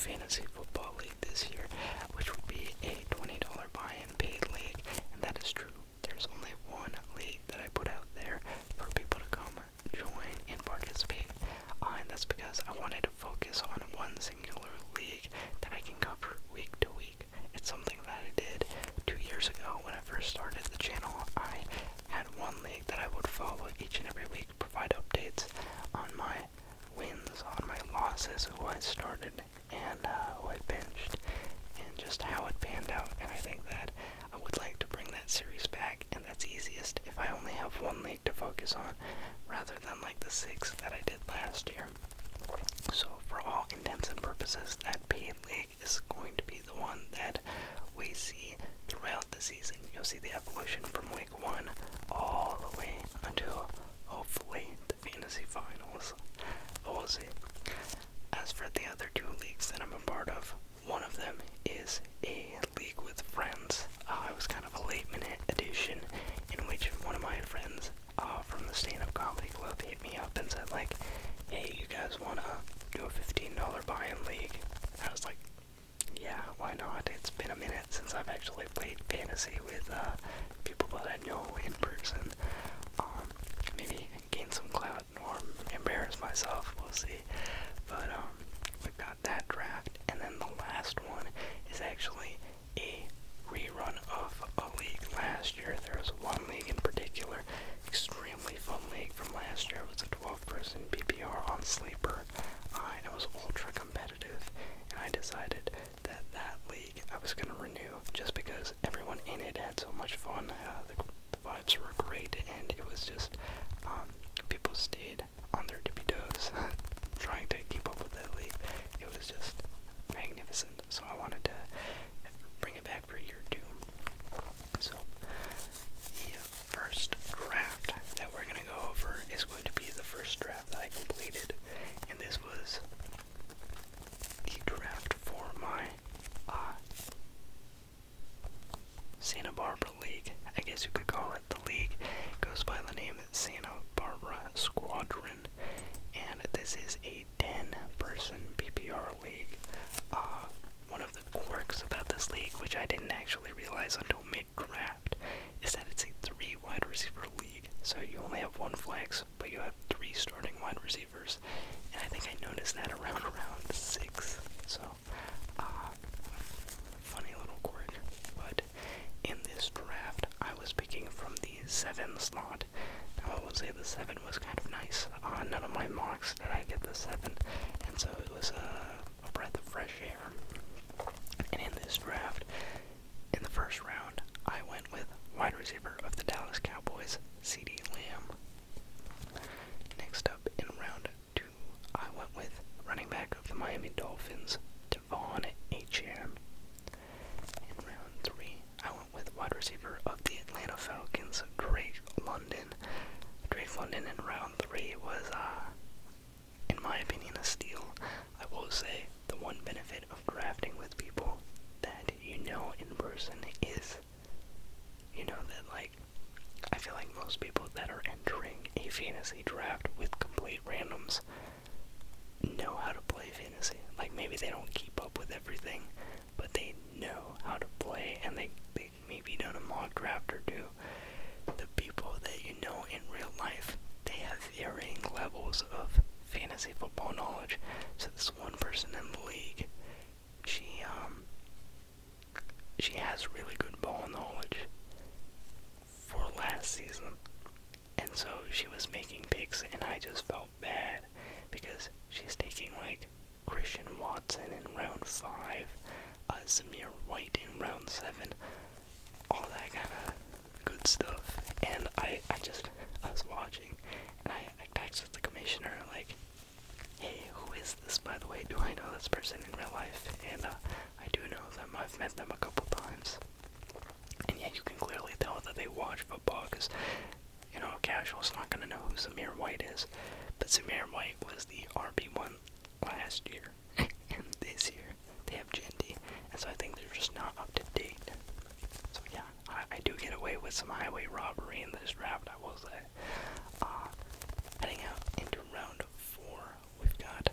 fantasy football league this year, which would be a $20 buy-in paid league, and that is true. There's only one league that I put out there for people to come join and participate, and that's because I wanted to focus on one singular league that I can cover week to week. It's something that I did 2 years ago when I first started the channel. I had one league that I would follow each and every week, provide updates on my wins, on my losses, who I started, and who I benched, and just how it panned out. And I think that I would like to bring that series back, and that's easiest if I only have one league to focus on, rather than like the 6 that I did last year. So for all intents and purposes, that paid league is going to be the one that we see throughout the season. You'll see the evolution from week 1 all the way until, hopefully, the fantasy finals. But we'll see. As for the other 2 leagues that I'm a part of, one of them is a league with friends. It was kind of a late-minute addition in which one of my friends from the stand-up comedy club hit me up and said, like, hey, you guys want to do a $15 buy-in league? And I was like, yeah, why not? It's been a minute since I've actually played fantasy with people that I know in person. Maybe gain some clout or embarrass myself, we'll see. But we've got that draft, and then the last one is actually a rerun of a league last year. There was one league in particular, extremely fun league from last year. It was a 12-person PPR on Sleeper, and it was ultra competitive, and I decided that that league I was going to renew just because everyone in it had so much fun. The vibes were great, and it was just, people stayed on their tippy toes trying to keep up with that league. It was just magnificent, so I wanted to bring it back for year 2. So, the first draft that we're going to go over is going to be the first draft that I completed, and this was the draft for my Santa Barbara League. I guess you could call it. The league goes by the name Santa Barbara Squadron, and this is a 10-person PPR league. One of the quirks about this league, which I didn't actually realize until mid-draft, is that it's a 3 wide receiver league. So you only have 1 flex, but you have 3 starting wide receivers, and I think I noticed that around round 6. So, funny little quirk. But in this draft, I was picking from the 7 slot. Now I will say the 7 was kind of nice. None of my mocks did I get the 7, and so it was a breath of fresh air. And in this draft, in the first round, I went with wide receiver of the Dallas Cowboys, CeeDee Lamb. Next up, in round 2, I went with running back of the Miami Dolphins, Devon Achane. In round 3, I went with wide receiver of the Atlanta Falcons, Drake London. Drake London in round 3 was, in my opinion, a steal. I will say the one benefit of drafting with people that you know in person is, you know, that, like, I feel like most people that are entering a fantasy draft with complete randoms know how to play fantasy. Like, maybe they don't keep up with everything, but they know how to play, and they maybe done a mock draft or 2. The people that you know in real life, they have varying levels of fantasy football knowledge. So this one person in the league, she has really good ball knowledge for last season, and so she was making picks, and I just felt bad because she's taking like Christian Watson in round 5, Zamir White in round 7, all that kind of good stuff. And I was watching, and I texted the commissioner like, hey, who is this, by the way? Do I know this person in real life? And I do know them. I've met them a couple times. And yeah, you can clearly tell that they watch football, because, you know, a casual's not going to know who Zamir White is. But Zamir White was the RB1 last year. And this year, they have Genty. And so I think they're just not up to date. So yeah, I do get away with some highway robbery in this draft, I will say. Heading out into round 4, we've got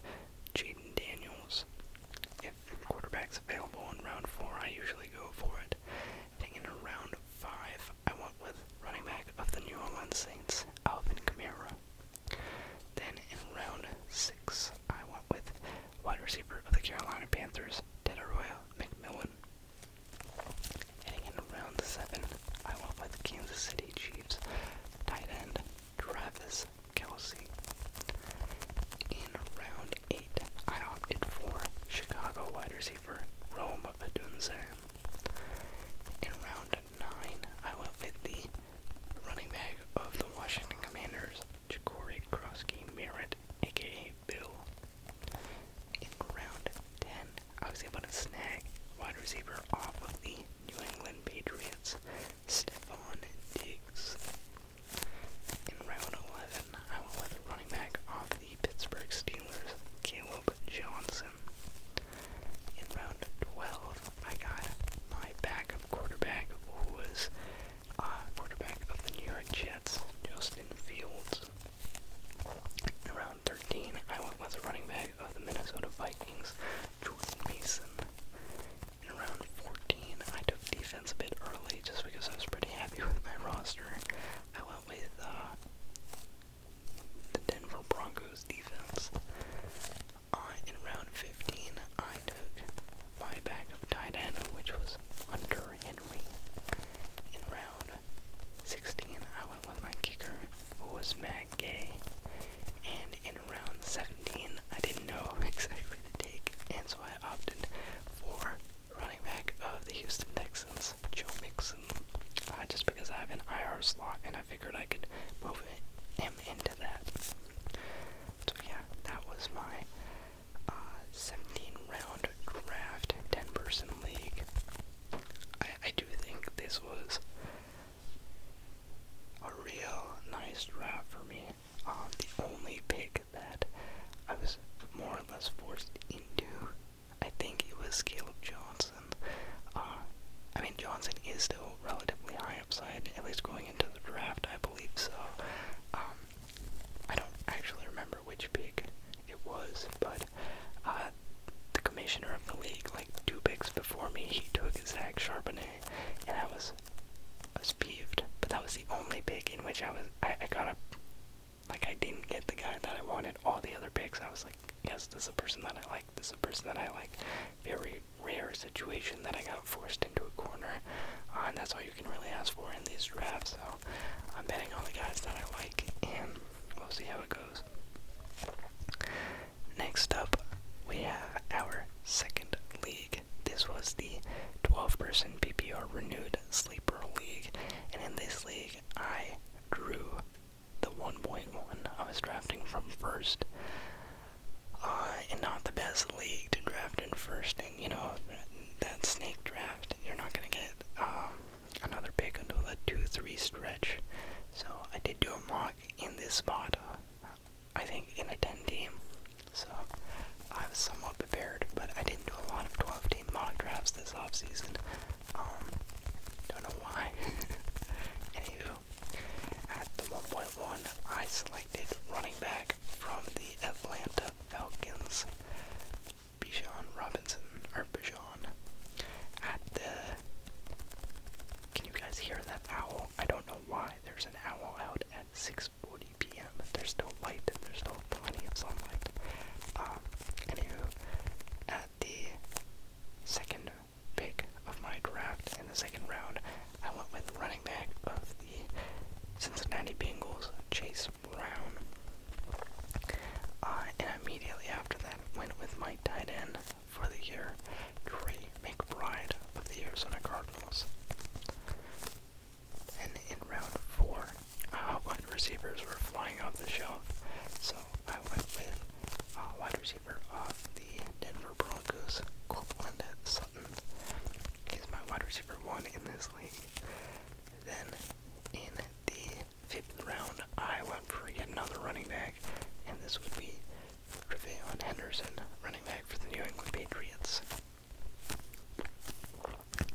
Jaden Daniels, Carolina Panthers, Tedoroya McMillan. Heading into round 7, I went with the Kansas City Chiefs tight end Travis Kelce. In round 8, I opted for Chicago wide receiver Rome Odunze. In round 9, I went with the running back of the Washington Commanders, Ja'Cory Krosky-Merritt, aka Bill. In round 10, I was able to snag wide receiver off of the New England Patriots, Stephon Diggs. In round 11, I went with running back off the Pittsburgh Steelers, Caleb Johnson. In round 12, I got my backup quarterback, who was quarterback of the New York Jets, Justin Fields. In round 13, I went with the running back of the Minnesota Vikings, Jordan Mason. In round 14, I took defense a bit early just because I was pretty happy with my roster. I went with the Denver Broncos defense. In round 15, I took my backup tight end, which was Hunter Henry. In round 16, I went with my kicker, who was Matt Gay. And in round 17, I didn't know exactly to take, and so I opted for running back of the Houston Texans, Joe Mixon, just because I have an IR slot, and I figured I could move him into that. So yeah, that was my 17-round draft, 10-person league. I do think this was a real nice draft for me. The only pick that I was more or less forced into, I think it was Caleb Johnson. I mean, Johnson is still relatively high upside, at least going into the draft, I believe so. I don't actually remember which pick it was, but the commissioner of the league, like 2 picks before me, he took Zach Charbonnet, and I was peeved. But that was the only pick in which I got a, like, I didn't get the guy that I wanted. All the other picks, I was like, yes, this is a person that I like, this is a person that I like. Very rare situation that I got forced into a corner, and that's all you can really ask for in these drafts. So I'm betting on the guys that I like, and we'll see how it goes. Next up, we have our second league. This was the 12-person PPR renewed sleeper league, and in this league, I drew the 1.1. I was drafting from first, and not the best league to draft in first, and you know, that snake draft, you're not going to get another pick until the 2-3 stretch. So I did do a mock in this spot, I think in a 10-team, so I was somewhat prepared, but I didn't do a lot of 12-team mock drafts this offseason. Don't know why. Anywho, at the 1.1, I selected running back from the Atlanta Falcons, Bijan Robinson. At the... Can you guys hear that owl? I don't know why there's an owl out at 6:40 p.m. There's still light, there's still plenty of sunlight. Anywho, at the second pick of my draft in the second round, I went with running back of the Cincinnati Bengals, Chase Brown. And immediately after that, went with my tight end for the year, Trey McBride of the Arizona Cardinals. And in round 4, wide receivers were flying off the shelf, so I went with wide receiver of the Denver Broncos, Courtland Sutton. He's my wide receiver 1 in this league. Then in the 5th round, I went for yet another running back, and this would be Tre'Veon Henderson, running back for the New England Patriots.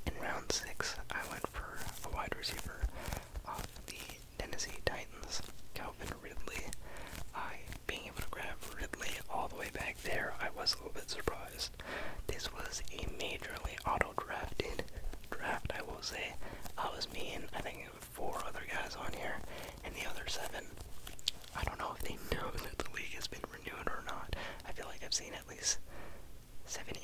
In round 6, I went for a wide receiver of the Tennessee Titans, Calvin Ridley. Being able to grab Ridley all the way back there, I was a little bit surprised. This was a majorly auto-drafted draft, I will say. I was me and I think 4 other guys on here, and the other 7, I don't know if they know that the league has been renewed or not. I feel like I've seen at least 7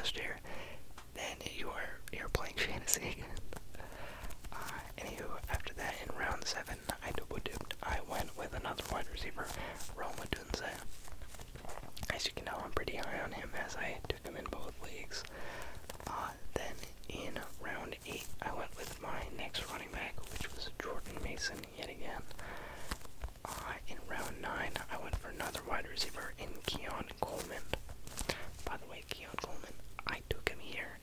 last year, then you're playing fantasy again. Anywho, after that, in round 7, I double dipped. I went with another wide receiver, Roma Dunze. As you can tell, I'm pretty high on him as I took him in both leagues. Then in round 8, I went with my next running back, which was Jordan Mason yet again. In round 9, I went for another wide receiver in Keon Coleman. By the way, Keon Coleman, I took him here,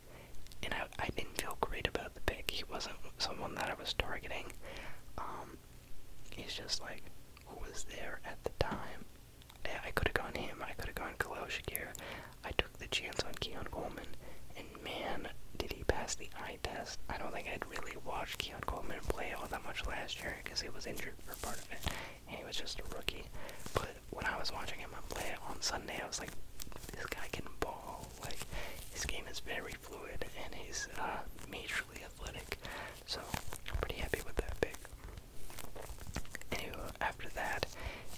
and I didn't feel great about the pick. He wasn't someone that I was targeting. He's just like, who was there at the time? I could have gone him, I could have gone Khalil Shakir. I took the chance on Keon Coleman, and man, did he pass the eye test. I don't think I'd really watched Keon Coleman play all that much last year, because he was injured for part of it, and he was just a rookie. But when I was watching him play on Sunday, I was like, this guy can ball. Like, his game is very fluid, and he's majorly athletic. So, I'm pretty happy with that pick. Anyway, after that,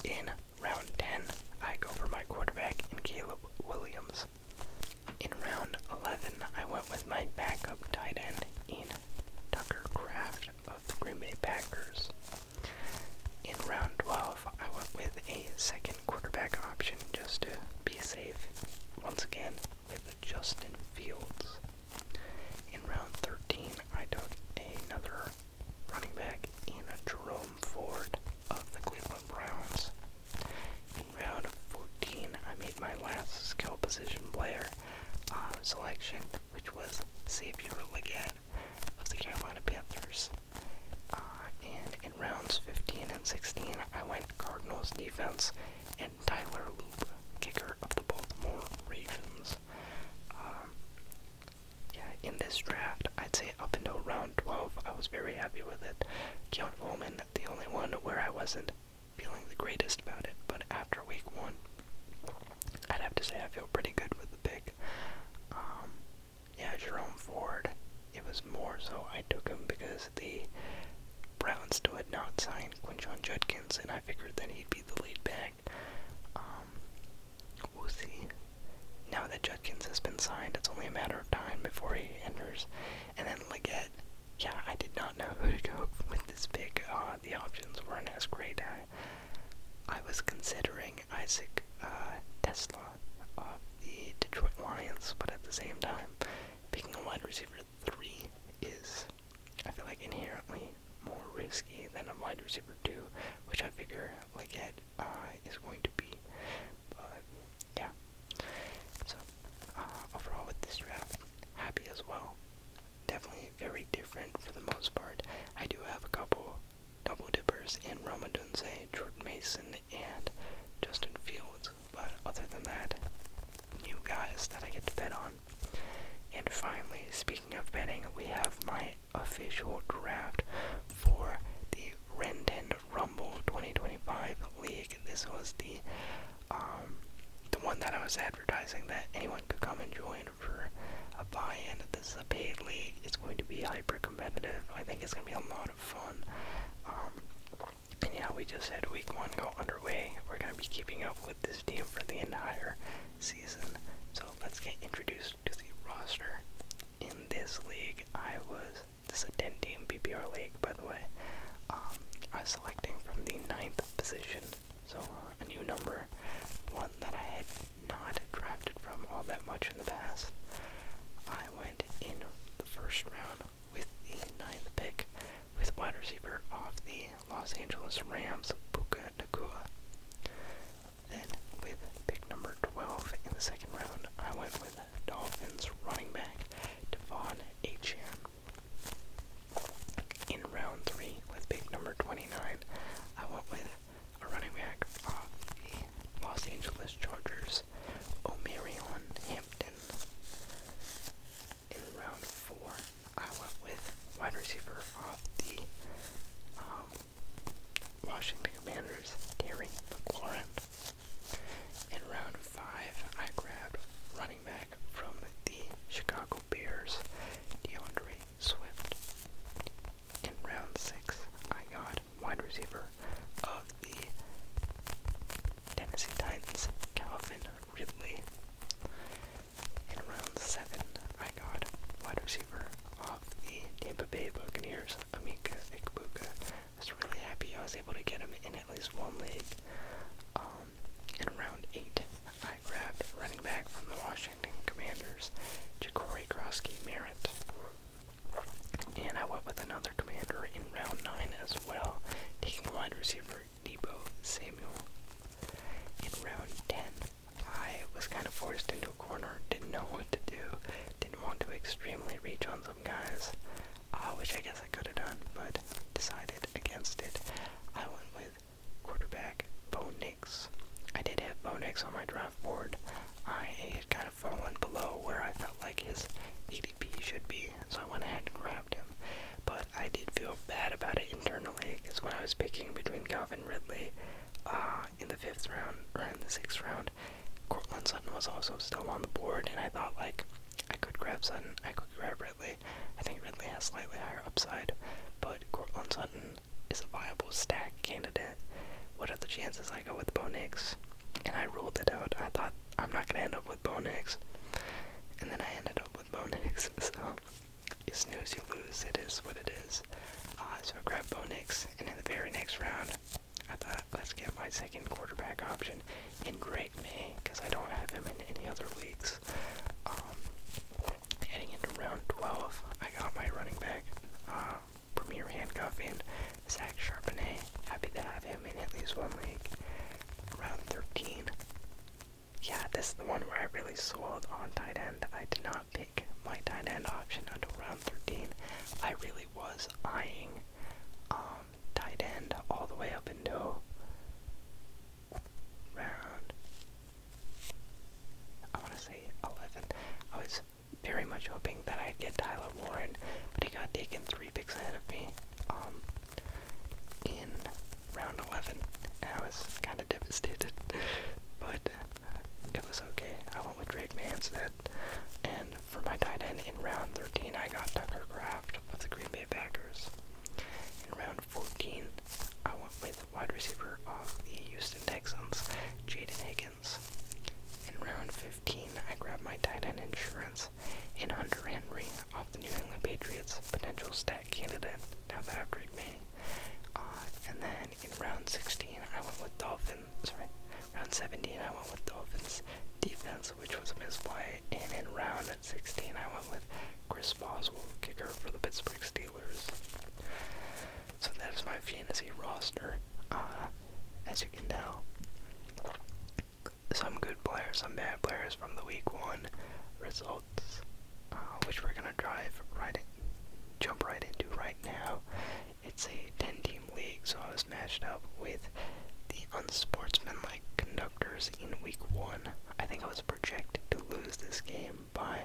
in round 10, I go for my quarterback in Caleb Williams. In round 11, I went with my backup tight end in Tucker Kraft of the Green Bay Packers. In round 12, I went with a second quarterback option just to be safe, once again, with Justin Fields. In round 13, I took another running back in Jerome Ford of the Cleveland Browns. In round 14, I made my last skill position player selection, which was Xavier Legette of the Carolina Panthers. And in rounds 15 and 16, I went Cardinals defense and Tyler Loop, kicker of the Baltimore Ravens. In this draft, I'd say up until round 12, I was very happy with it. Keon Coleman, the only one where I wasn't feeling the greatest about it, but after week 1, I'd have to say I feel pretty good with the pick. Jerome Ford, it was more so I took him because the Browns still had not signed Quinshon Judkins, and I figured that he'd be the lead back. We'll see. Now that Judkins has been signed, it's only a matter of time before he enters. And then Legette, I did not know who to go with this pick. The options weren't as great. I was considering Isaac Tesla of the Detroit Lions, but at the same time, picking a wide receiver 3 is, I feel like, inherently more risky than a wide receiver 2, which I figure Legette is going to be. But yeah, so overall with this draft, happy as well. Definitely very different for the most part. I do have a couple double dippers in Roma Dunze, Jordan Mason, and Justin Fields, but other than that, new guys that I get to bet on. And finally, speaking of betting, we have my official draft for the RenTen Rumble 2025 League. This was the one that I was advertising that anyone could come and join for a buy-in. This is a paid league. It's going to be hyper competitive. I think it's going to be a lot of fun. And yeah, we just had week 1 go underway. We're going to be keeping up with this team for the entire season. So let's get introduced to the roster. In this league, this is a 10-team PPR league, by the way. I was selecting from the 9th position, so a new number, one that I had not drafted from all that much in the past. I went in the first round with the 9th pick with wide receiver off the Los Angeles Rams, Puka Nacua. Then with pick number 12 in the second round, I went with Dolphins running back Devon Achane. In round 3 with pick number 29, I went with a running back off the Los Angeles Chargers, Omarion Hampton. In round 4, I went with wide receiver off the Washington Commanders, Terry McLaurin. In round 5, I grabbed running back Ja'Cory Merritt. And I went with another commander in round 9 as well, taking wide receiver Deebo Samuel. In round 10, I was kind of forced into a corner, didn't know what to do, didn't want to extremely reach on some guys, which I guess I could have done, but decided against it. I went with quarterback Bo Nix. I did have Bo Nix on my draft board. I had kind of fallen below where I felt like his ADP should be, so I went ahead and grabbed him. But I did feel bad about it internally, because when I was picking between Calvin Ridley in the 5th round, or in the 6th round, Cortland Sutton was also still on the board, and I thought, like, I could grab Sutton, I could grab Ridley. I think Ridley has slightly higher upside, but Cortland Sutton is a viable stack candidate. What are the chances I go with Bo Nix? And I ruled it out. I thought, I'm not going to end up with Bo Nix. And then I ended up with Bo Nix. So, you snooze, you lose. It is what it is. So I grabbed Bo Nix, and in the very next round, I thought, let's get my second quarterback option in Drake May, because I don't have him in any other leagues. Heading into round 12, I got my running back, Premier Handcuffing, Zach Charbonnet. Happy to have him in at least one league. Round 13. Yeah, this is the one where I really sold on tight end. I did not pick my tight end option until round 13. I really was eyeing tight end all the way up until round, I want to say 11. I was very much hoping that I'd get Tyler Warren, but he got taken 3 picks ahead of me in round 11, and I was kind of devastated, but it was okay. I went with Drake May instead, and for my tight end in round 13, I got Tucker Kraft of the Green Bay Packers. In round 14, I went with wide receiver of the Houston Texans, Jaden Higgins. In round 15, I grabbed my tight end insurance in Hunter Henry off the New England Patriots, potential stack candidate, now that I have Drake May. And then in round 16, I went with round 17, I went with Dolphins defense, which was a misplay. And in round 16, I went with Chris Boswell, kicker for the Pittsburgh Steelers. So that is my fantasy roster, as you can tell. Some good players, some bad players from the week 1 results, which we're gonna jump right into right now. It's a 10-team league, so I was matched up with the unsportsmanlike conductors in week 1. I think I was projected to lose this game by,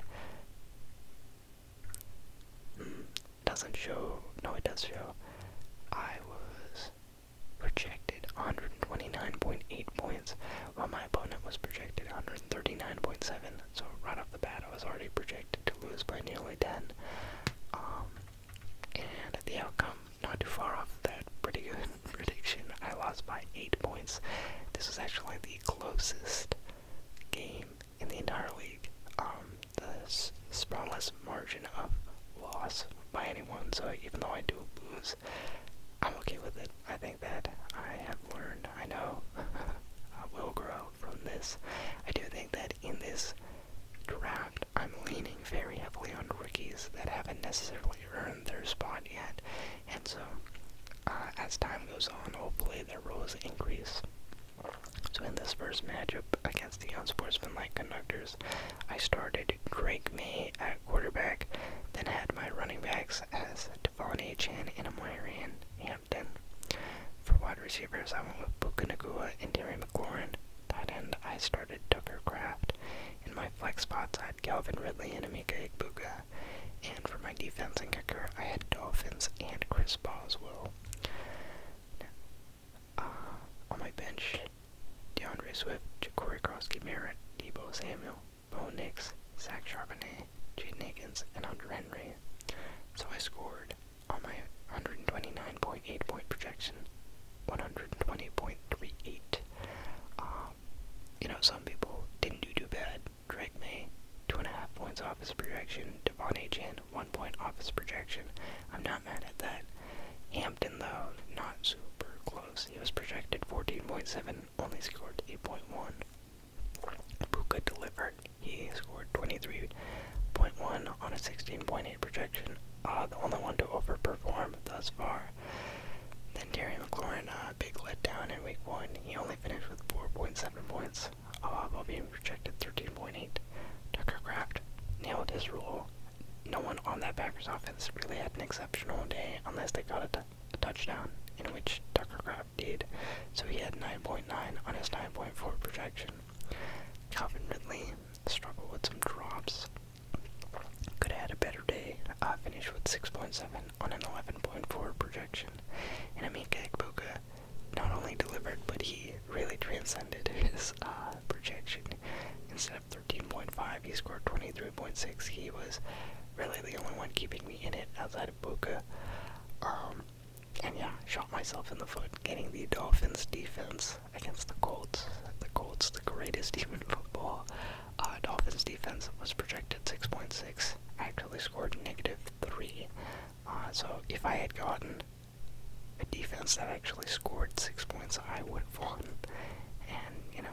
doesn't show, no it does show, I was projected 129.8 points, while my opponent was projected 139.7, so right off the bat I was already projected to lose by nearly 10, and the outcome, not too far off that pretty good prediction. I lost by 8 points. This was actually the closest game in the entire league, the smallest margin of loss by anyone, so even though I do lose, I'm okay with it. I think that I have learned, I know, I will grow from this. I do think that in this draft, I'm leaning very heavily on rookies that haven't necessarily earned their spot yet, and so as time goes on, hopefully their roles increase. So in this first matchup against the unsportsmanlike conductors, I started Drake May at quarterback, then had my running backs as Devon Achane and Amarian Hampton. For wide receivers, I went with Puka Nacua and Terry McLaurin. Tight end, I started Tucker Kraft. In my flex spots, I had Calvin Ridley and Emeka Egbuka. And for my defense and kicker, I had Dolphins and Chris Boswell. On my bench, DeAndre Swift, Ja'Cory Merritt, Deebo Samuel, Bo Nix, Zach Charbonnet, Jaden Higgins, and Hunter Henry. So I scored on my 129.8 point projection, 120.38. Some people didn't do too bad. Drake May, 2.5 points off his projection. Devon Achane, 1 point off his projection. I'm not mad at that. Hampton, though, not super close. He was projected 14.7, only scored 8.1. Puka Ibuka delivered. He scored 23.1 on a 16.8 projection. The only one to overperform thus far. Then Terry McLaurin, big letdown in week 1. He only finished with 4.7 points, while being projected 13.8. Tucker Kraft nailed his role. No one on that Packers offense really had an exceptional day unless they got a touchdown, in which Tucker Kraft did. So he had 9.9 on his 9.4 projection. Calvin Ridley struggled with some drops. Could have had a better day. Finished with 6.7 on an 11.4 projection. And Emeka Egbuka not only delivered, but he really transcended his projection. Instead of 13.5, he scored 23.6. He was really the only one keeping me in it outside of Buka. And yeah, shot myself in the foot getting the Dolphins defense against the Colts. The Colts, the greatest team in football. Dolphins defense was projected 6.6. Actually scored -3. So if I had gotten a defense that actually scored 6 points, I would have won. And,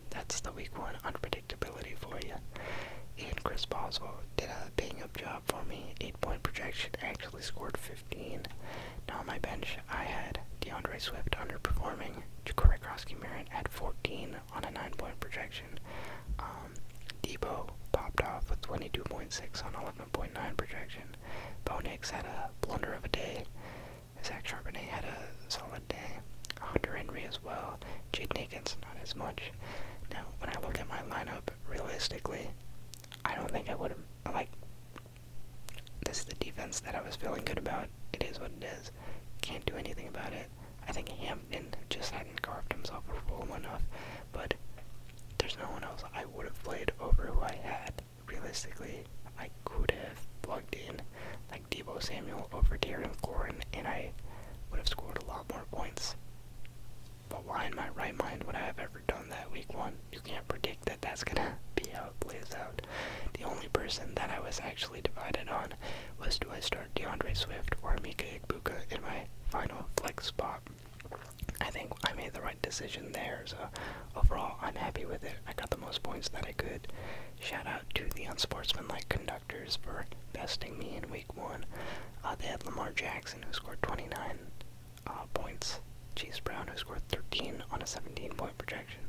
that's the week 1 unpredictability for you. And Chris Boswell did a bang-up job for me. 8-point projection, actually scored 15. Now on my bench, I had DeAndre Swift underperforming. Ja'Cory Groskey-Merritt at 14 on a 9-point projection. Debo popped off with 22.6 on 11.9 projection. Bo Nix had a blunder of a day. Zach Charbonnet had a solid day. Hunter Henry as well. Jaden Akins, not as much. Now, when I look at my lineup, realistically, I don't think I would have, this is the defense that I was feeling good about. It is what it is. Can't do anything about it. I think Hampton just hadn't carved himself a role enough, but there's no one else I would have played over who I had. Realistically, I could have plugged in, Deebo Samuel over Terry McLaurin, and I would have scored a lot more points. But why in my right mind would I have ever done that week 1? You can't predict that that's gonna be how it plays out. The only person that I was actually divided on was, do I start DeAndre Swift or Emeka Egbuka in my final flex spot? I think I made the right decision there, so overall I'm happy with it. I got the most points that I could. Shout out to the unsportsmanlike conductors for besting me in week 1. They had Lamar Jackson, who scored 29 points. Chase Brown, who scored 13 on a 17-point projection.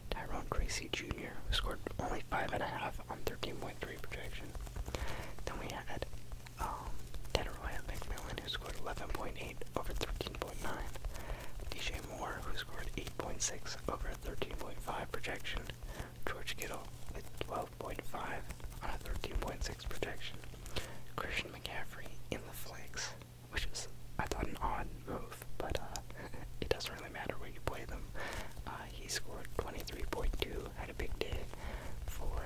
Tyrone Tracy Jr., who scored only 5.5 on 13.3 projection. Then we had Teteroya McMillan, who scored 11.8 over 13.9. DJ Moore, who scored 8.6 over a 13.5 projection. George Kittle with 12.5 on a 13.6 projection. Christian McCaffrey in the flex, which is, I thought, an odd move, but it doesn't really matter where you play them. He scored 23.2, had a big day for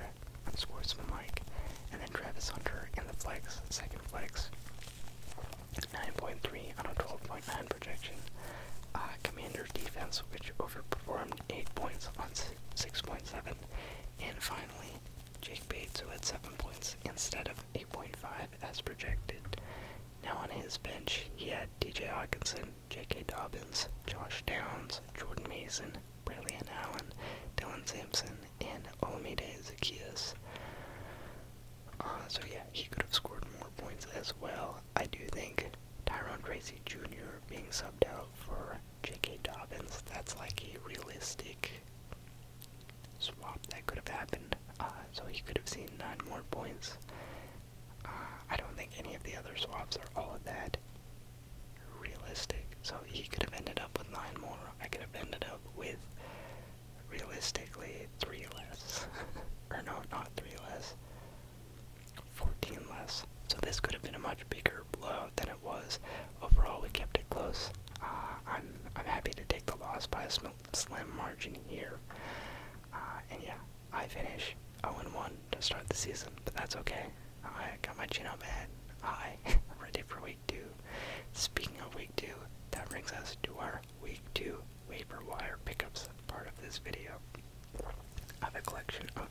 unsportsmanlike. And then Travis Hunter in the flex, second flex, 9.3 on a 12.9 projection. Commander's defense, which overperformed 8 points on 6.7. And finally, Jake Bates, who had 7 points instead of 8.5 as projected. Now on his bench, he had DJ Hawkinson, J.K. Dobbins, Josh Downs, Jordan Mason, Braylon Allen, Dylan Sampson, and Olamide Zaccheaus. So yeah, he could have scored more points as well. I do think Tyrone Tracy Jr. being subbed out for J.K. Dobbins, that's like a realistic swap that could have happened. So he could have seen 9 more points. I don't think any of the other swaps are all that realistic. So he could have ended up with 9 more. I could have ended up with, realistically, 3 less. Or no, not 3 less. 14 less. So this could have been a much bigger blowout than it was. Overall, we kept it close. I'm happy to take the loss by a slim margin here. And yeah, I finish 0-1 to start the season, but that's okay. I got my chin up ahead. I'm ready for week 2. Speaking of week 2, that brings us to our week 2 waiver wire pickups part of this video. I have a collection of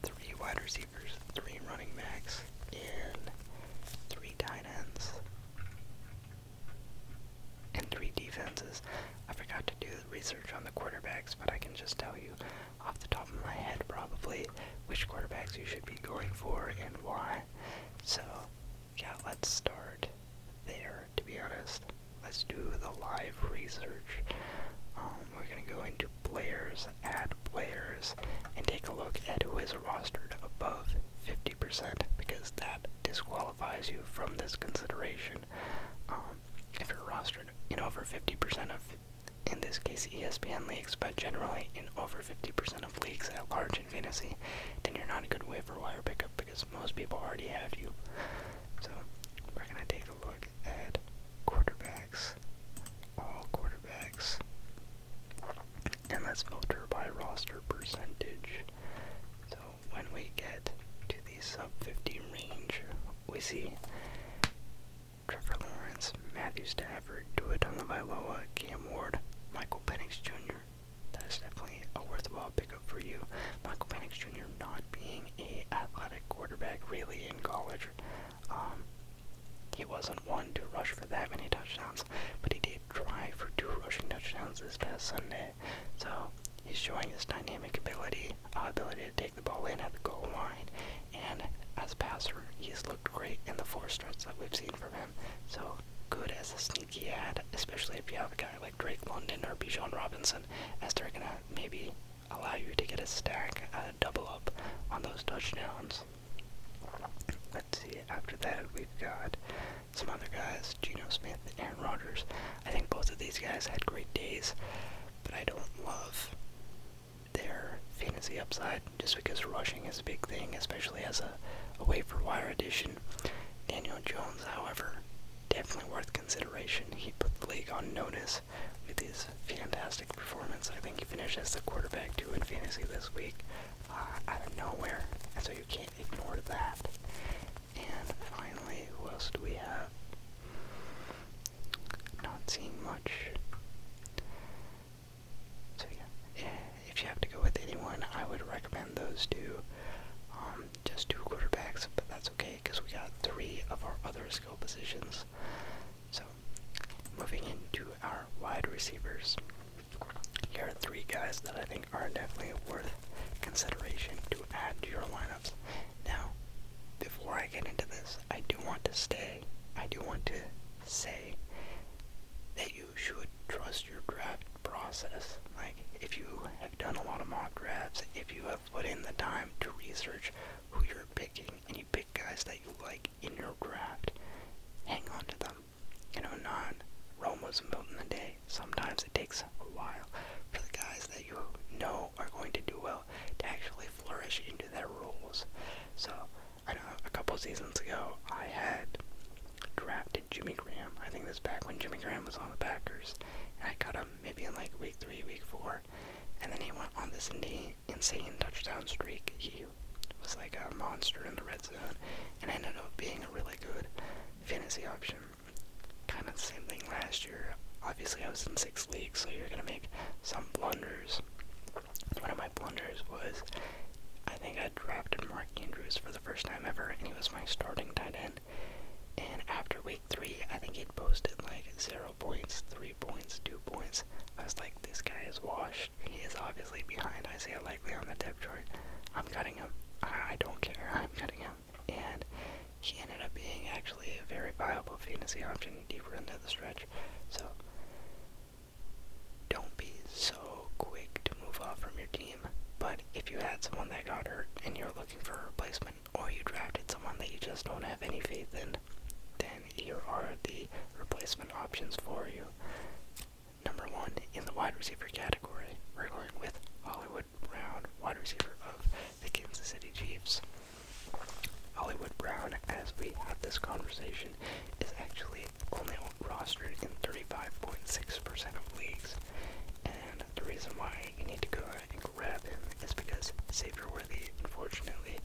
3 wide receivers, 3 running backs, and 3 tight ends, and 3 defenses. I forgot to do the research on the quarterbacks, but I can just tell you off the top of my head probably leagues, that disqualifies you from this consideration. If you're rostered in over 50% of, in this case, ESPN leagues, but generally in over 50% of leagues at large in fantasy, then you're not a good waiver wire pickup because most people already have you. So we're going to take a look at quarterbacks, all quarterbacks, and let's filter by roster percentage. So when we get to the sub 50 range, we see Trevor Lawrence, Matthew Stafford, Tua Tagovailoa, Cam Ward, Michael Penix Jr. That is definitely a worthwhile pickup for you. Michael Penix Jr. not being a athletic quarterback really in college. He wasn't one to rush for that many touchdowns, but he did try for 2 rushing touchdowns this past Sunday. So he's showing his dynamic ability to take the ball in at the goal line, and as a passer, he's looked great in the 4 starts that we've seen from him. So good as a sneaky ad, especially if you have a guy like Drake London or Bijan Robinson, as they're gonna maybe allow you to get a stack, double up on those touchdowns. Let's see, after that we've got some other guys, Geno Smith and Aaron Rodgers. I think both of these guys had great days, but I don't love their fantasy upside just because rushing is a big thing, especially as a waiver wire addition. Daniel Jones, however, definitely worth consideration. He put the league on notice with his fantastic performance. I think he finished as the quarterback 2 in fantasy this week, out of nowhere, and so you can't ignore that. And finally, who else do we have? Not seeing much. So yeah, if you have to go with anyone, I would recommend those 2. Just 2 quarterbacks, but that's okay because we got 3 of our other skill positions. So, moving into our wide receivers, here are 3 guys that I think are definitely worth consideration to add to your lineups. Now, before I get into this, I do want to say that you should trust your draft process. Like, if you have done a lot of mock drafts, if you have put in the time to research who you're picking, and you pick guys that you like in your draft, hang on to them. Not Rome wasn't built in a day. Sometimes it takes a while for the guys that you know are going to do well to actually flourish into their roles. So, I know a couple seasons ago, I had drafted Jimmy Graham. I think this was back when Jimmy Graham was on the Packers, and I cut him maybe in like week 3, week 4, and then he went on this insane touchdown streak. He was like a monster in the red zone, and ended up being a really good fantasy option. Kind of the same thing last year. Obviously, I was in 6 leagues, so you're going to make some blunders. One of my blunders was, I think I drafted Mark Andrews for the first time ever, and he was my starting tight end. And after week 3, I think he'd posted like 0 points, 3 points, 2 points. I was like, this guy is washed. He is obviously behind Isaiah Likely on the depth chart. I'm cutting him. I don't care. I'm cutting him. And he ended up being actually a very viable fantasy option deeper into the stretch. So, don't be so quick to move off from your team. But if you had someone that got hurt and you're looking for a replacement, or you drafted someone that you just don't have any faith in, then here are the replacement options for you. Number 1, in the wide receiver category, we're going with Hollywood Brown, wide receiver of the Kansas City Chiefs. Hollywood Brown, as we have this conversation, is actually only rostered in 35.6% of leagues. And the reason why you need to go and grab him is because Xavier Worthy, unfortunately,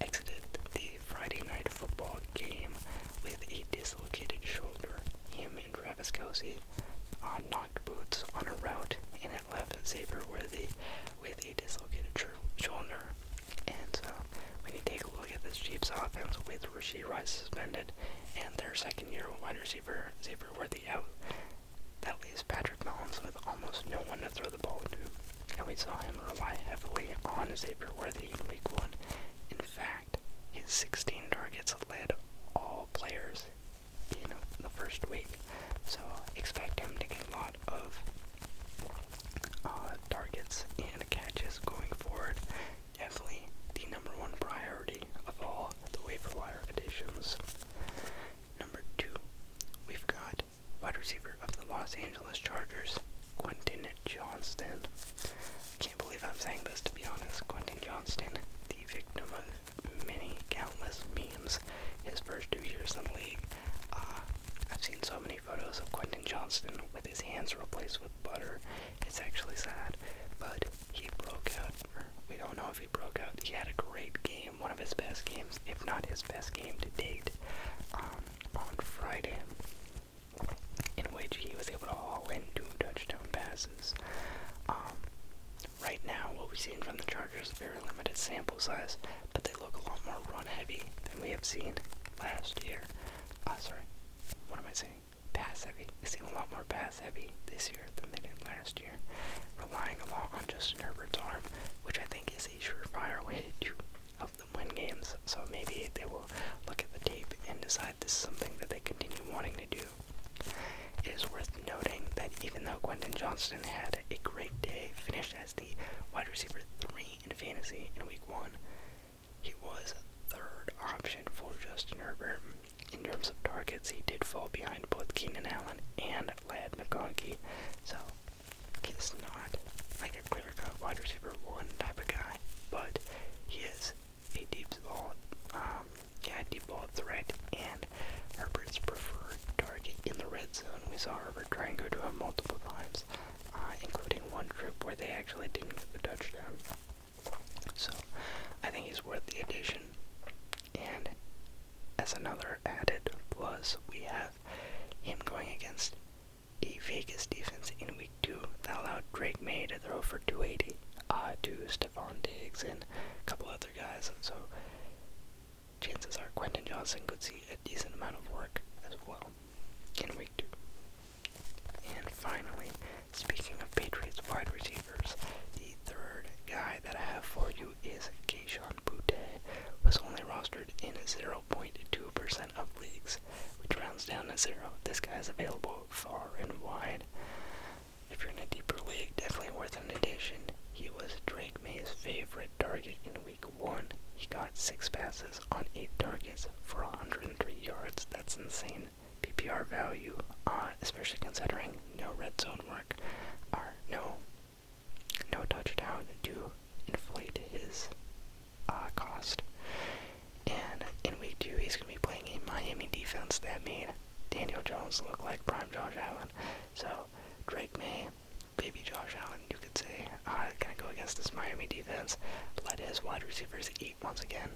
exited the Friday night football game with a dislocated shoulder. Him and Travis Kelce knocked boots on a route, and it left Xavier Worthy with a dislocated shoulder. And so, when you take a look at this Chiefs offense with Rashee Rice suspended and their second-year wide receiver Xavier Worthy out, that leaves Patrick Mahomes with almost no one to throw the ball to. And we saw him rely heavily on Xavier Worthy in week 1. In fact, his 16 targets led all players in the first week. So expect him to get a lot of targets and catches going forward. Definitely the number 1 priority of all the waiver wire Johnston with his hands replaced with butter. It's actually sad, but he broke out. We don't know if he broke out. He had a great game, one of his best games, if not his best game to date, on Friday, in which he was able to haul in 2 touchdown passes. Right now, what we've seen from the Chargers is very limited sample size, but they look a lot more run-heavy than we have seen last year. Pass-heavy. They seem a lot more pass-heavy this year than they did last year, relying a lot on Justin Herbert's arm, which I think is a surefire way to help them win games. So maybe they will look at the tape and decide this is something that they continue wanting to do. It is worth noting that even though Quentin Johnston had a great day, finished as the wide receiver 3 in fantasy in week 1, he was third option for Justin Herbert. In terms of targets, he did fall behind both Keenan Allen and Ladd McConkey, so he's not like a clear-cut wide receiver 1 type of guy, but he is a deep ball threat, and Herbert's preferred target in the red zone. We saw Herbert try and go to him multiple times, including one trip where they actually didn't get the touchdown. So I think he's worth the addition, and as another added plus, we have him going against a Vegas defense in week 2 that allowed Drake May to throw for 280 to Stephon Diggs and a couple other guys, so chances are Quentin Johnston could see a decent amount of work as well in week 2. And finally, speaking of Patriots wide receivers, the third guy that I have for you is Kayshon Boutte, was only rostered in 0.2% of leagues, which rounds down to 0. This guy is available far and wide. If you're in a deeper league, definitely worth an addition. He was Drake May's favorite target in week 1. He got 6 passes on 8 targets for 103 yards. That's insane PPR value, especially considering no red zone work, or no touchdown to inflate his cost. And in week 2, he's going to be playing a Miami defense that made Daniel Jones look like prime Josh Allen. So Drake May, baby Josh Allen, you could say, going to go against this Miami defense, led his wide receivers eat once again.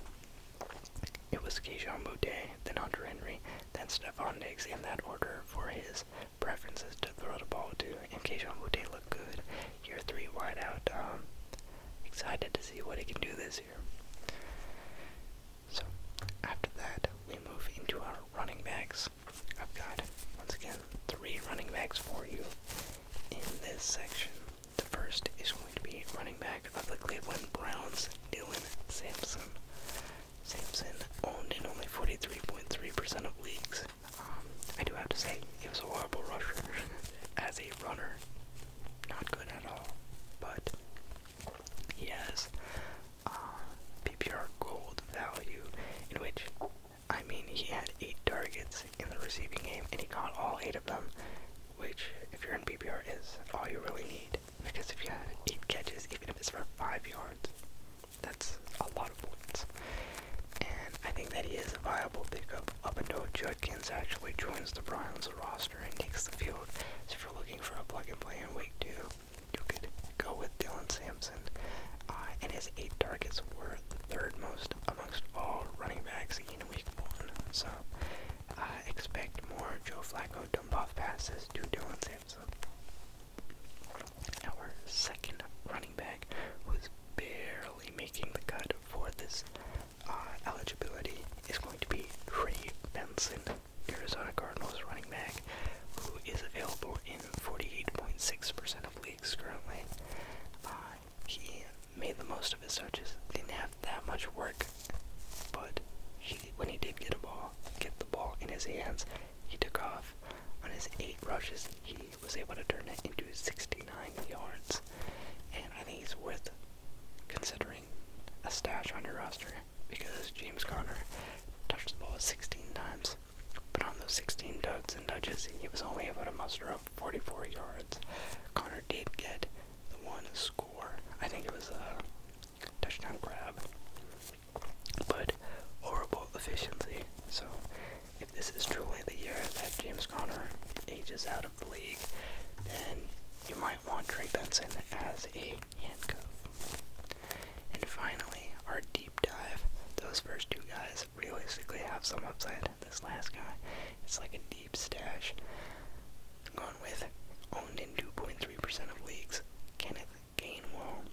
It was Kayshon Boutte, then Hunter Henry, then Stephon Diggs in that order for his preferences to throw the ball to, and Kayshon Boutte looked good. Year 3 wideout. Excited to see what he can do this year. So, after that, we move into our running backs. I've got, once again, 3 running backs for you in this section. The first is going to be running back of the Cleveland Browns, Dylan Sampson. Sampson owned in only 43.3% of leagues. I do have to say, he was a horrible rusher. As a runner, not good at all. But he has PPR gold value, in which, he had 8 targets in the receiving game, and he caught all 8 of them, which, if you're in PPR, is all you really need. Because if you have 8 catches, even if it's for 5 yards, that's a lot of points. And I think that he is a viable pickup up until Judkins actually joins the Browns roster and takes the field. So if you're looking for a plug-and-play in week 2, you could go with Dylan Sampson. And his 8 targets were the 3rd most amongst all running backs in week 1. So expect more Joe Flacco dump-off passes to Dylan Sampson. Our second running back, who's barely making the cut for this eligibility, is going to be Trey Benson, Arizona Cardinals running back, who is available in 48.6% of leagues currently. He made the most of his touches, didn't have that much work, but when he did get the ball in his hands, he took off. On his 8 rushes, he was able to turn it into 69 yards, and I think he's worth considering a stash on your roster, because James Conner touched the ball 16 times, but on those 16 touches, he was only able to muster up 44 yards. Conner did get the one score. I think it was a touchdown grab, but horrible efficiency. So if this is truly the year that James Conner ages touches out of the league, then you might want Trey Benson as a handcuff. And finally, our deep dive. Those first two guys realistically have some upside. This last guy, it's like a deep stash. I'm going with owned in 2.3% of leagues, Kenneth Gainwell.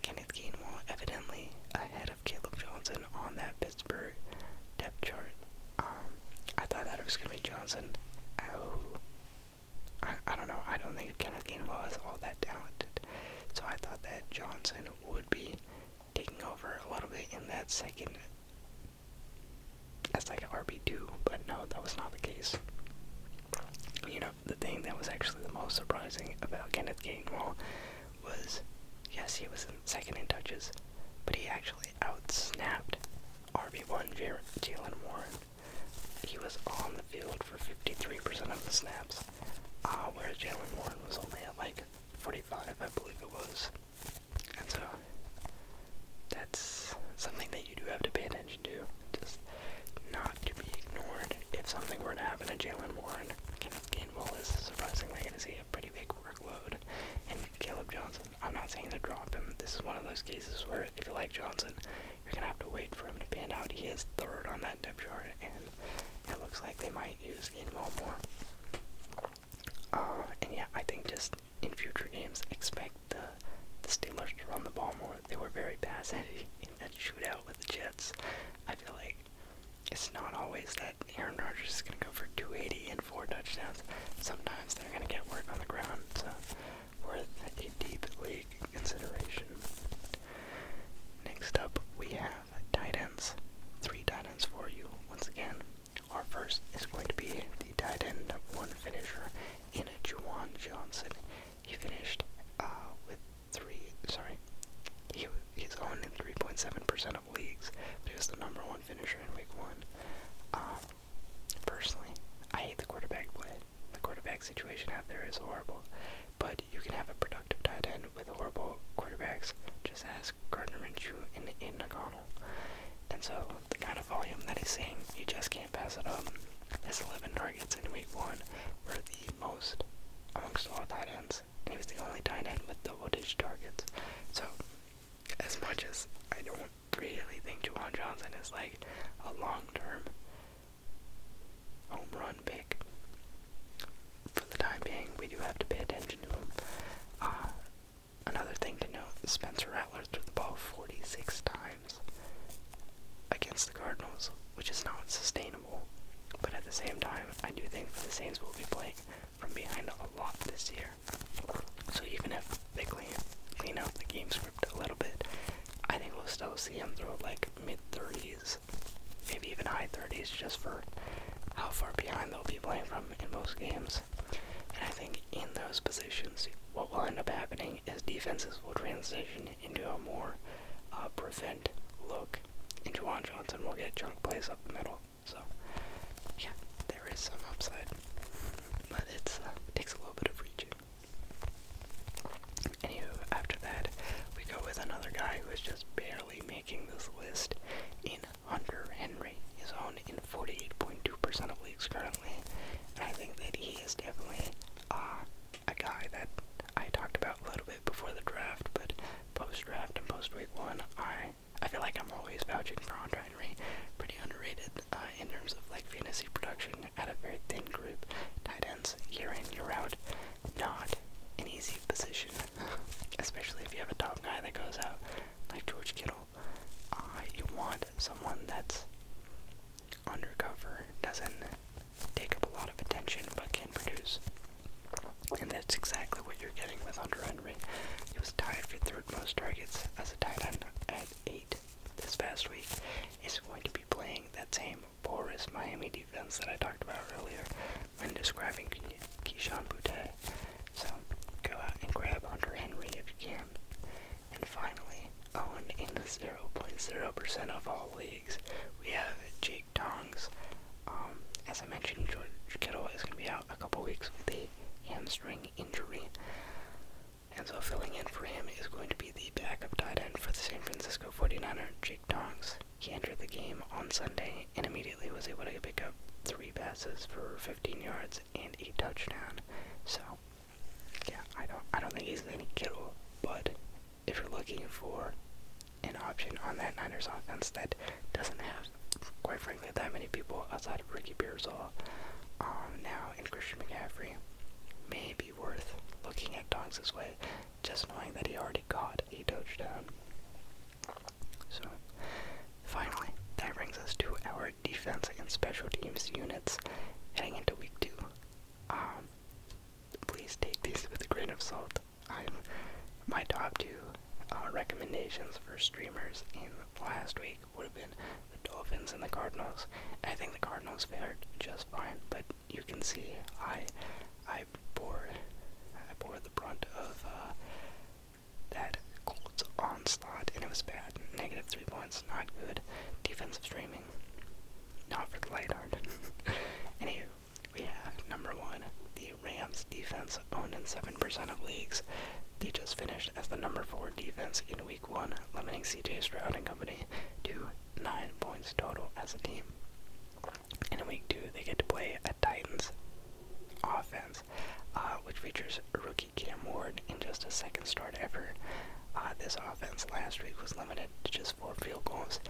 Kenneth Gainwell evidently ahead of Caleb Johnson on that Pittsburgh depth chart. I thought that it was going to be Johnson. I don't know. I don't think Kenneth Gainwell is all that talented. So I thought that Johnson would be taking over a little bit in that second, as like an RB2, but no, that was not the case. You know, the thing that was actually the most surprising about Kenneth Gainwell was, yes, he was second in touches, but he actually outsnapped RB1 Jalen Warren. He was on the field for 53% of the snaps, whereas Jalen Warren was only at like 45, I believe it was. And so, that's something that you do have to pay attention to, just not to be ignored. If something were to happen to Jalen Warren, Kenneth Gainwell is surprisingly going to see a pretty big workload. And Caleb Johnson, I'm not saying to drop him. This is one of those cases where if you like Johnson, you're going to have to wait for him to pan out. He is third on that depth chart, and it looks like they might use Gainwell more. And yeah, I think just in future games, expect the Steelers to run the ball more. They were very pass heavy in that shootout with the Jets. I feel like it's not always that Aaron Rodgers is going to go for 280 and 4 touchdowns. Sometimes they're going to get work on the ground, so worth a deep league consideration. Next up, we have tight ends. 3 tight ends for you. Once again, our first is going to be the tight end 1 finisher in Juwan Johnson. He finished he's owned in 3.7% of leagues, but he was the number 1 finisher in week 1. Personally, I hate the quarterback play. The quarterback situation out there is horrible, but you can have a productive tight end with horrible quarterbacks. Just ask Gardner Minshew and Aiden O'Connell. And so, the kind of volume that he's seeing, you just can't pass it up. His 11 targets in week 1 were the most amongst all tight ends, and he was the only tight end with double-digit targets. So, as much as I don't really think Juwan Johnson is like a long-term home run pick, for the time being, we do have to pay attention to him. Another thing to note, Spencer Rattler threw the ball 46 times against the Cardinals, which is not sustainable. But at the same time, I do think the Saints will be playing from behind a lot this year. So even if they clean out the game script a little bit, I think we'll still see him throw like mid-30s, maybe even high 30s, just for how far behind they'll be playing from in most games. And I think in those positions, what will end up happening is defenses will transition into a more prevent look, and Juwan Johnson will get chunk plays up the middle. So, yeah, there is some upside, but it takes a little bit of reaching. Anywho, after that, we go with another guy who is just barely making this list in Hunter Henry. He's owned in 48.2% of leagues currently, and I think that he is definitely a guy that I talked about a little bit before the draft, but post-draft and post-week 1, I feel like I'm always vouching for Hunter Henry. Pretty underrated in terms of like fantasy production at a very thin group. Tight ends year in, year out, not an easy position, especially if you have a top guy that goes out like George Kittle. You want someone that's undercover, doesn't take up a lot of attention, but can produce. And that's exactly what you're getting with Hunter Henry. He was tied for 3rd most targets as a tight end at 8 this past week. He's going to be playing that same porous Miami defense that I talked about earlier when describing Keyshawn Boutte. So go out and grab Hunter Henry if you can. And finally, owned in 0.0% of all leagues, we have Jake Tongs. As I mentioned, George Kittle is going to be out a couple weeks with a hamstring injury. And so filling in for him is going to be the backup tight end for the San Francisco 49er, Jake Tongs. He entered the game on Sunday and immediately was able to pick up 3 passes for 15 yards and a touchdown. touchdown. So yeah, I don't think he's any Kittle, but if you're looking for an option on that Niners offense that doesn't have, quite frankly, that many people outside of Ricky Pearsall, now in Christian McCaffrey, may be worth looking at Dogs' way, just knowing that he already got a touchdown. So, finally, that brings us to our defense and special teams units heading into week 2. Please take these with a grain of salt. My top 2 recommendations for streamers in last week would have been the Dolphins and the Cardinals. I think the Cardinals fared just fine, but you can see I bore the brunt of that Colts onslaught, and it was bad. Negative 3 points, not good. Defensive streaming, not for the lighthearted. Anywho, we have number 1, the Rams defense, owned in 7% of leagues. They just finished as the number 4 defense in week 1, limiting CJ Stroud and company to 9 points total as a team. And in week 2, they get to play a Titans offense, which features rookie Cam Ward in just his second start ever. This offense last week was limited to just 4 field goals,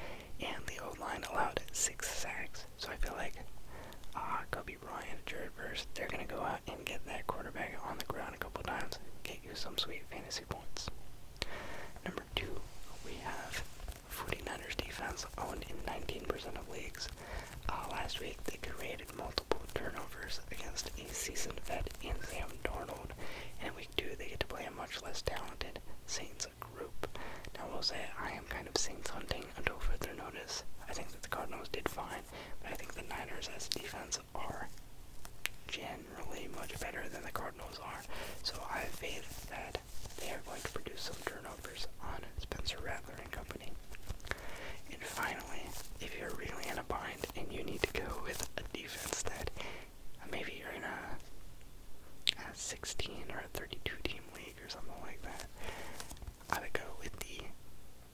and the O-line allowed 6 sacks. So I feel like Kobe Bryant, Jared Verse, they're going to go out and get that quarterback on the ground a couple times, get you some sweet fantasy points. Number 2, we have 49ers defense, owned in 19% of leagues. Last week, they created multiple turnovers against a seasoned vet in Sam Darnold, and in week 2, they get to play a much less talented Saints group. Now, I will say I am kind of Saints hunting until further notice. I think that the Cardinals did fine, but I think the Niners as defense are generally much better than the Cardinals are, so I have faith that they are going to produce some turnovers on Spencer Rattler and company. And finally, if you're really in a bind and you need to go with a defense that maybe you're in a 16 or a 32 team league or something like that, I would go with the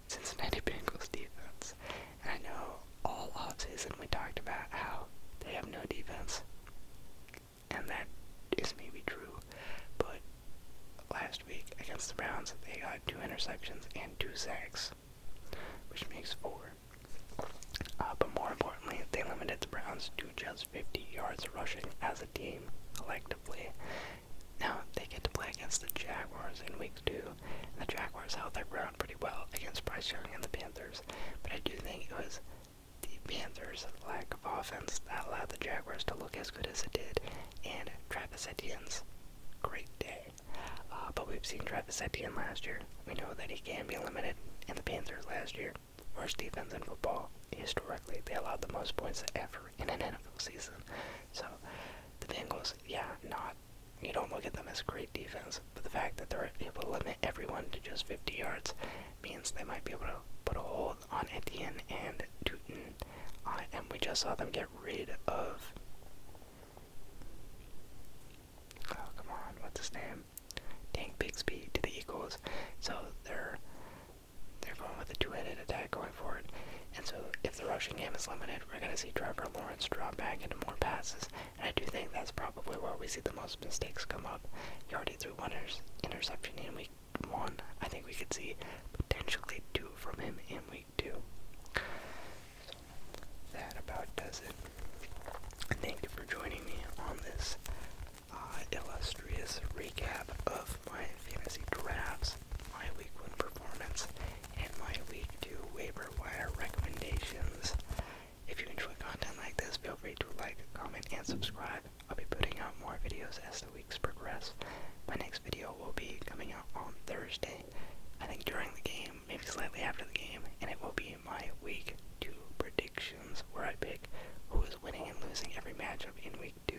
Cincinnati Bengals defense. And I know all offseason we talked about how they have no defense, and that is maybe true, but last week against the Browns, they got 2 interceptions and 2 sacks, which makes 4. But more importantly, they limited the Browns to just 50 yards rushing as a team collectively. Now, they get to play against the Jaguars in week 2, and the Jaguars held their ground pretty well against Bryce Young and the Panthers, but I do think it was the Panthers' lack of offense that allowed the Jaguars to look as good as it did, and Travis Etienne's great day. But we've seen Travis Etienne last year. We know that he can be limited, and the Panthers last year, worst defense in football. Historically, they allowed the most points ever in an NFL season. So, the Bengals, you don't look at them as great defense, but the fact that they're able to limit everyone to just 50 yards means they might be able to put a hold on Etienne and Tootin, and we just saw them get rid of, what's his name? Tank Bigsby to the Eagles. So they're going with a 2-headed attack going forward. And so if the rushing game is limited, we're going to see Trevor Lawrence drop back into more passes. And I do think that's probably where we see the most mistakes come up. He already threw 1 interception in week 1. I think we could see potentially 2 from him in week 2. So that about does it. Thank you for joining me on this illustrious recap of my fantasy drafts, my week 1 performance, and my week 2 waiver wire recommendations. If you enjoy content like this, feel free to like, comment, and subscribe. I'll be putting out more videos as the weeks progress. My next video will be coming out on Thursday, I think during the game, maybe slightly after the game, and it will be my week 2 predictions, where I pick who is winning and losing every matchup in week 2,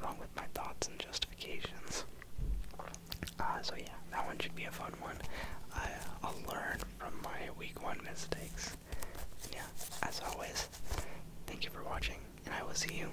along with my thoughts and justifications. So yeah, that one should be a fun one. I'll learn from my week 1 mistakes. Yeah, as always, thank you for watching, and I will see you